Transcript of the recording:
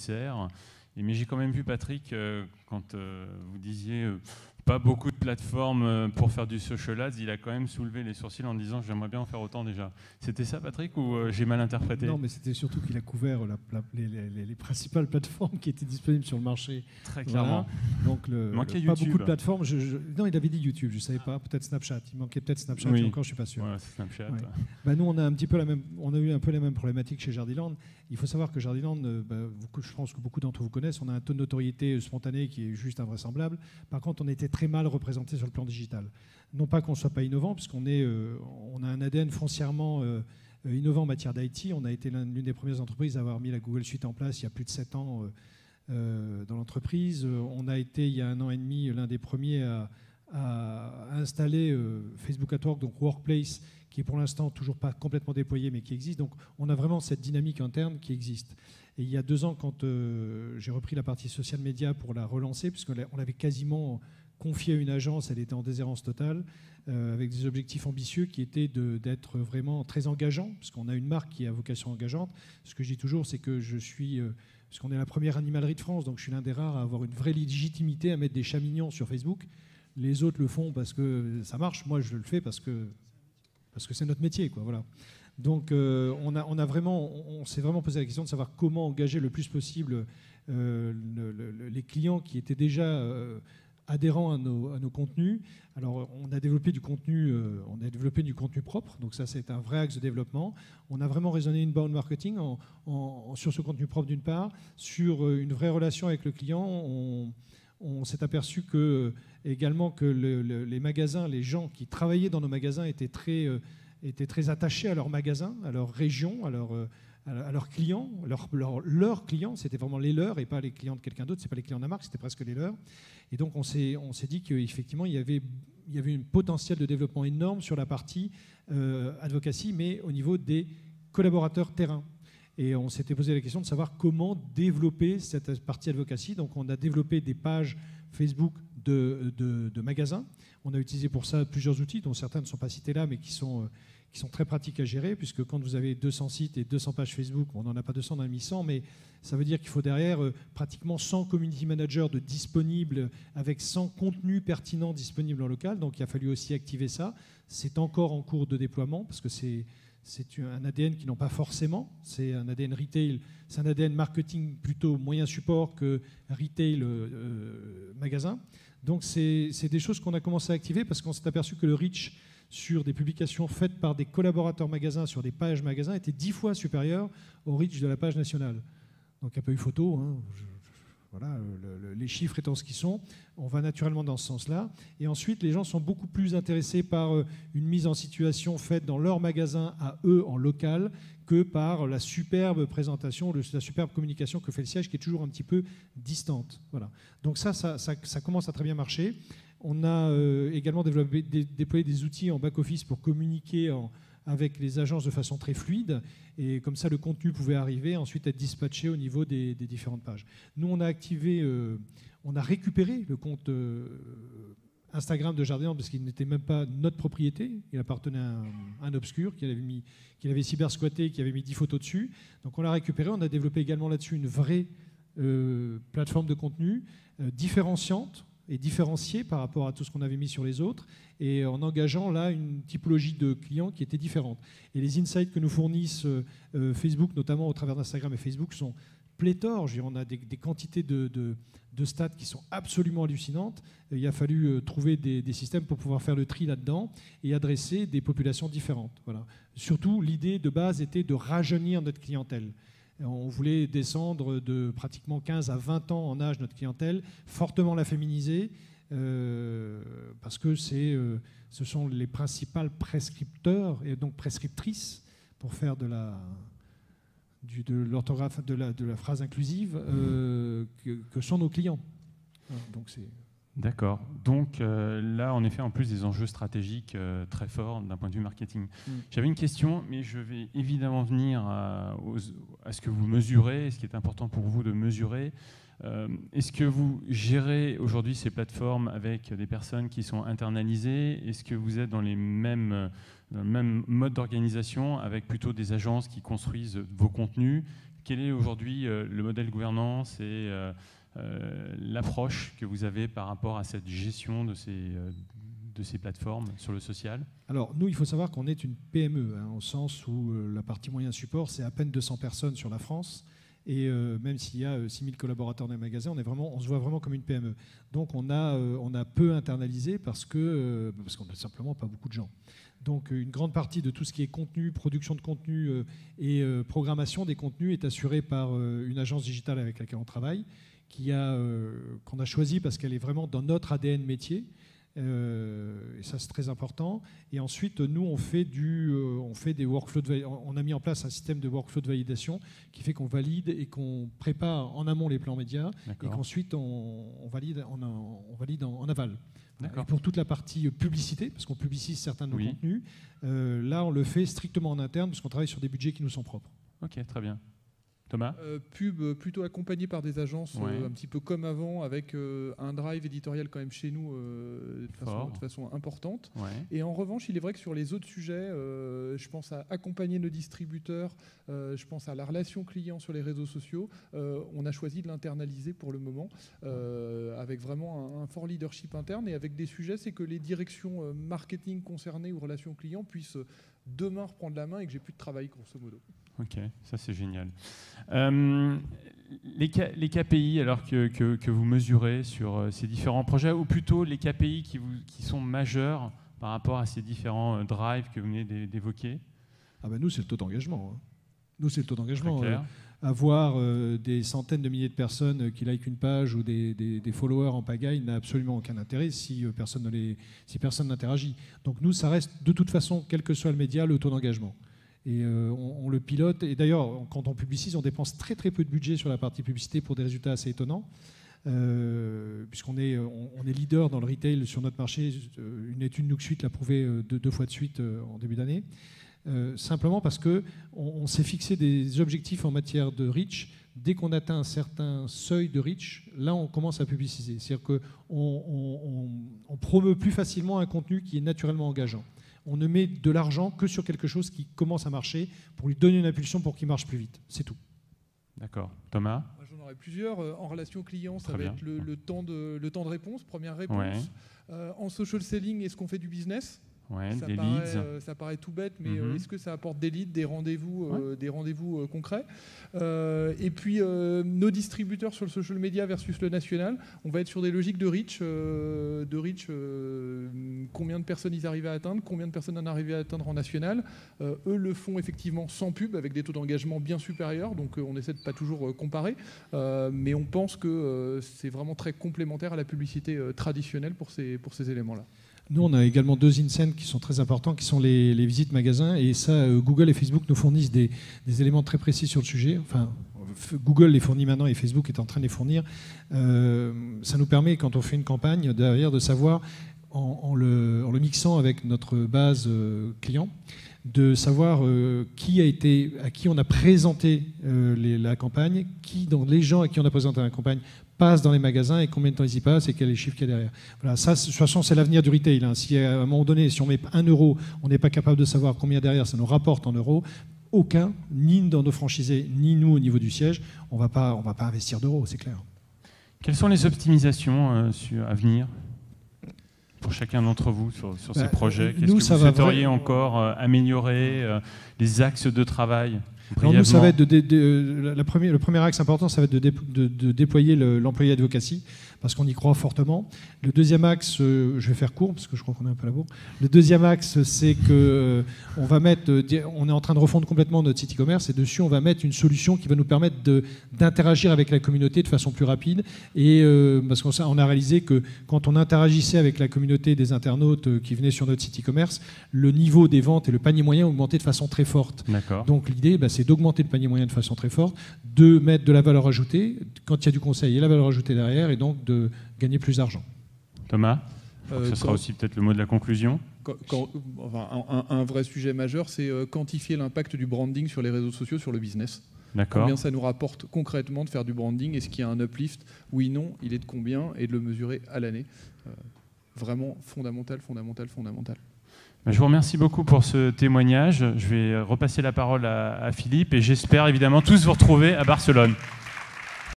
sert. Mais j'ai quand même vu, Patrick, quand vous disiez pas beaucoup de plateformes pour faire du social ads, il a quand même soulevé les sourcils en disant j'aimerais bien en faire autant déjà. C'était ça, Patrick, ou j'ai mal interprété? Non, mais c'était surtout qu'il a couvert les principales plateformes qui étaient disponibles sur le marché. Très clairement. Voilà. Donc pas beaucoup de plateformes. Non, il avait dit YouTube, je ne savais pas. Peut-être Snapchat. Il manquait peut-être Snapchat. Oui. Encore, je ne suis pas sûr. Ouais, Snapchat. Ouais. Bah, nous, on a eu un peu la même problématique chez Jardiland. Il faut savoir que Jardiland, je pense que beaucoup d'entre vous connaissent, on a un taux de notoriété spontané qui est juste invraisemblable. Par contre, on était très mal représenté sur le plan digital. Non pas qu'on ne soit pas innovant, puisqu'on a un ADN foncièrement innovant en matière d'IT. On a été l'une des premières entreprises à avoir mis la Google Suite en place il y a plus de 7 ans dans l'entreprise. On a été, il y a 1 an et demi, l'un des premiers à installer Facebook at Work, donc Workplace, qui est pour l'instant toujours pas complètement déployé, mais qui existe. Donc on a vraiment cette dynamique interne qui existe. Et il y a 2 ans, quand j'ai repris la partie social media pour la relancer, puisqu'on l'avait quasiment confiée à une agence, elle était en déshérence totale, avec des objectifs ambitieux qui étaient d'être vraiment très engageants, parce qu'on a une marque qui a vocation engageante. Ce que je dis toujours, c'est que parce qu'on est la première animalerie de France, donc je suis l'un des rares à avoir une vraie légitimité à mettre des chats mignons sur Facebook. Les autres le font parce que ça marche, moi je le fais parce que c'est notre métier, quoi, voilà. Donc on s'est vraiment posé la question de savoir comment engager le plus possible les clients qui étaient déjà adhérents à nos contenus. Alors on a développé du contenu propre, donc ça c'est un vrai axe de développement. On a vraiment raisonné inbound marketing sur ce contenu propre d'une part, sur une vraie relation avec le client. On s'est aperçu également que les magasins, les gens qui travaillaient dans nos magasins étaient très attachés à leurs magasins, à leur région, à leurs clients. Leurs clients, c'était vraiment les leurs et pas les clients de quelqu'un d'autre. Ce n'est pas les clients de la marque, c'était presque les leurs. Et donc on s'est dit qu'effectivement il y avait un potentiel de développement énorme sur la partie advocacy, mais au niveau des collaborateurs terrain. Et on s'était posé la question de savoir comment développer cette partie advocacy. Donc on a développé des pages Facebook de magasins. On a utilisé pour ça plusieurs outils, dont certains ne sont pas cités là, mais qui sont très pratiques à gérer, puisque quand vous avez 200 sites et 200 pages Facebook, on n'en a pas 200, on en a mis 100, mais ça veut dire qu'il faut derrière pratiquement 100 community managers de disponibles, avec 100 contenus pertinents disponibles en local. Donc il a fallu aussi activer ça. C'est encore en cours de déploiement, parce que c'est un ADN qu'ils n'ont pas forcément. C'est un ADN retail, c'est un ADN marketing plutôt moyen support que retail magasin. Donc c'est des choses qu'on a commencé à activer parce qu'on s'est aperçu que le reach sur des publications faites par des collaborateurs magasins sur des pages magasins était 10 fois supérieur au reach de la page nationale. Donc il n'y a pas eu photo, hein. Voilà, les chiffres étant ce qu'ils sont, on va naturellement dans ce sens-là. Et ensuite, les gens sont beaucoup plus intéressés par une mise en situation faite dans leur magasin à eux en local que par la superbe présentation, la superbe communication que fait le siège, qui est toujours un petit peu distante. Voilà. Donc ça commence à très bien marcher. On a également déployé des outils en back-office pour communiquer avec les agences de façon très fluide, et comme ça le contenu pouvait arriver, ensuite être dispatché au niveau des différentes pages. Nous, on a récupéré le compte Instagram de Jardiland parce qu'il n'était même pas notre propriété, il appartenait à un obscur qu'il avait cybersquatté, qui avait mis 10 photos dessus. Donc on l'a récupéré, on a développé également là-dessus une vraie plateforme de contenu différenciante et différenciée par rapport à tout ce qu'on avait mis sur les autres, et en engageant là une typologie de clients qui était différente. Et les insights que nous fournissent Facebook, notamment au travers d'Instagram et Facebook, sont pléthores. Je veux dire, on a des quantités de stats qui sont absolument hallucinantes. Il a fallu trouver des systèmes pour pouvoir faire le tri là-dedans et adresser des populations différentes. Voilà. Surtout, l'idée de base était de rajeunir notre clientèle. On voulait descendre de pratiquement 15 à 20 ans en âge notre clientèle, fortement la féminiser, parce que ce sont les principales prescripteurs et donc prescriptrices pour faire de l'orthographe, de la phrase inclusive, que sont nos clients. Donc c'est... D'accord. Donc là, en effet, en plus des enjeux stratégiques très forts d'un point de vue marketing. J'avais une question, mais je vais évidemment venir à ce que vous mesurez, ce qui est important pour vous de mesurer. Est-ce que vous gérez aujourd'hui ces plateformes avec des personnes qui sont internalisées? Est-ce que vous êtes dans le même mode d'organisation avec plutôt des agences qui construisent vos contenus? quel est aujourd'hui le modèle de gouvernance et l'approche que vous avez par rapport à cette gestion de ces plateformes sur le social? Alors, nous, il faut savoir qu'on est une PME, hein, au sens où la partie moyen support, c'est à peine 200 personnes sur la France. Et même s'il y a 6000 collaborateurs dans les magasins, on se voit vraiment comme une PME. Donc, on a peu internalisé parce qu'on n'a simplement pas beaucoup de gens. Donc, une grande partie de tout ce qui est contenu, production de contenu et programmation des contenus est assurée par une agence digitale avec laquelle on travaille, qu'on a choisie parce qu'elle est vraiment dans notre ADN métier. Et ça, c'est très important. Et ensuite, nous, on fait des workflows on a mis en place un système de workflow de validation qui fait qu'on valide et qu'on prépare en amont les plans médias et qu'ensuite on valide en aval. Et pour toute la partie publicité, parce qu'on publicise certains de nos contenus, là, on le fait strictement en interne parce qu'on travaille sur des budgets qui nous sont propres. Ok, très bien. Thomas? Pub plutôt accompagné par des agences un petit peu comme avant, avec un drive éditorial quand même chez nous de façon importante. Et en revanche, il est vrai que sur les autres sujets, je pense à accompagner nos distributeurs, je pense à la relation client sur les réseaux sociaux, on a choisi de l'internaliser pour le moment, avec vraiment un fort leadership interne et avec des sujets, c'est que les directions marketing concernées ou relations clients puissent demain reprendre la main et que j'ai plus de travail, grosso modo. Ok, ça c'est génial. Les KPI, alors que vous mesurez sur ces différents projets, ou plutôt les KPI qui sont majeurs par rapport à ces différents drives que vous venez d'évoquer? Nous, c'est le taux d'engagement. Nous, c'est le taux d'engagement. Avoir des centaines de milliers de personnes qui likent une page ou des followers en pagaille n'a absolument aucun intérêt si personne n'interagit. Donc nous, ça reste de toute façon, quel que soit le média, le taux d'engagement. Et on le pilote. Et d'ailleurs, quand on publicise, on dépense très très peu de budget sur la partie publicité pour des résultats assez étonnants. Puisqu'on est leader dans le retail sur notre marché. Une étude Nuxuite l'a prouvé deux fois de suite en début d'année. Simplement parce qu'on s'est fixé des objectifs en matière de reach. Dès qu'on atteint un certain seuil de reach, là, on commence à publiciser. C'est-à-dire qu'on promeut plus facilement un contenu qui est naturellement engageant. On ne met de l'argent que sur quelque chose qui commence à marcher pour lui donner une impulsion pour qu'il marche plus vite. C'est tout. D'accord. Thomas? Moi, j'en aurais plusieurs. En relation client, ça va être le temps de réponse, première réponse. En social selling, est-ce qu'on fait du business? Ça paraît tout bête, mais est-ce que ça apporte des leads, des rendez-vous concrets? Et puis, nos distributeurs sur le social media versus le national, on va être sur des logiques de reach. Combien de personnes ils arrivent à atteindre, combien de personnes en arrivent à atteindre en national. Eux le font effectivement sans pub, avec des taux d'engagement bien supérieurs, donc on essaie de pas toujours comparer. Mais on pense que c'est vraiment très complémentaire à la publicité traditionnelle pour ces éléments-là. Nous, on a également deux incentives qui sont très importants, qui sont les visites magasins. Et ça, Google et Facebook nous fournissent des éléments très précis sur le sujet. Enfin, Google les fournit maintenant et Facebook est en train de les fournir. Ça nous permet, quand on fait une campagne, derrière, de savoir, en le mixant avec notre base client, de savoir à qui on a présenté la campagne, dans les gens à qui on a présenté la campagne passent dans les magasins et combien de temps ils y passent et quel est le chiffre qu'il y a derrière. Voilà, ça, de toute façon, c'est l'avenir du retail. Si à un moment donné, si on met 1 euro, on n'est pas capable de savoir combien derrière ça nous rapporte en euros, aucun, ni dans nos franchisés, ni nous au niveau du siège, on va pas investir d'euros, c'est clair. Quelles sont les optimisations à venir pour chacun d'entre vous sur ces projets? Qu'est-ce que vous souhaiteriez encore améliorer, les axes de travail? Alors nous, ça va être le premier axe important, ça va être de déployer l'employé advocacy, parce qu'on y croit fortement. Le deuxième axe, je vais faire court, parce que je crois qu'on est un peu à la bourre. Le deuxième axe, c'est qu'on est en train de refondre complètement notre site e-commerce, et dessus, on va mettre une solution qui va nous permettre d'interagir avec la communauté de façon plus rapide. Et parce qu'on a réalisé que quand on interagissait avec la communauté des internautes qui venaient sur notre site e-commerce, le niveau des ventes et le panier moyen augmentaient de façon très forte. Donc l'idée, c'est d'augmenter le panier moyen de façon très forte, de mettre de la valeur ajoutée, quand il y a du conseil et la valeur ajoutée derrière, et donc de gagner plus d'argent. Thomas, ce sera aussi peut-être le mot de la conclusion. Un vrai sujet majeur, c'est quantifier l'impact du branding sur les réseaux sociaux, sur le business. D'accord. Combien ça nous rapporte concrètement de faire du branding? Est-ce qu'il y a un uplift? Oui, non. Il est de combien? Et de le mesurer à l'année. Vraiment fondamental. Je vous remercie beaucoup pour ce témoignage. Je vais repasser la parole à Philippe et j'espère évidemment tous vous retrouver à Barcelone.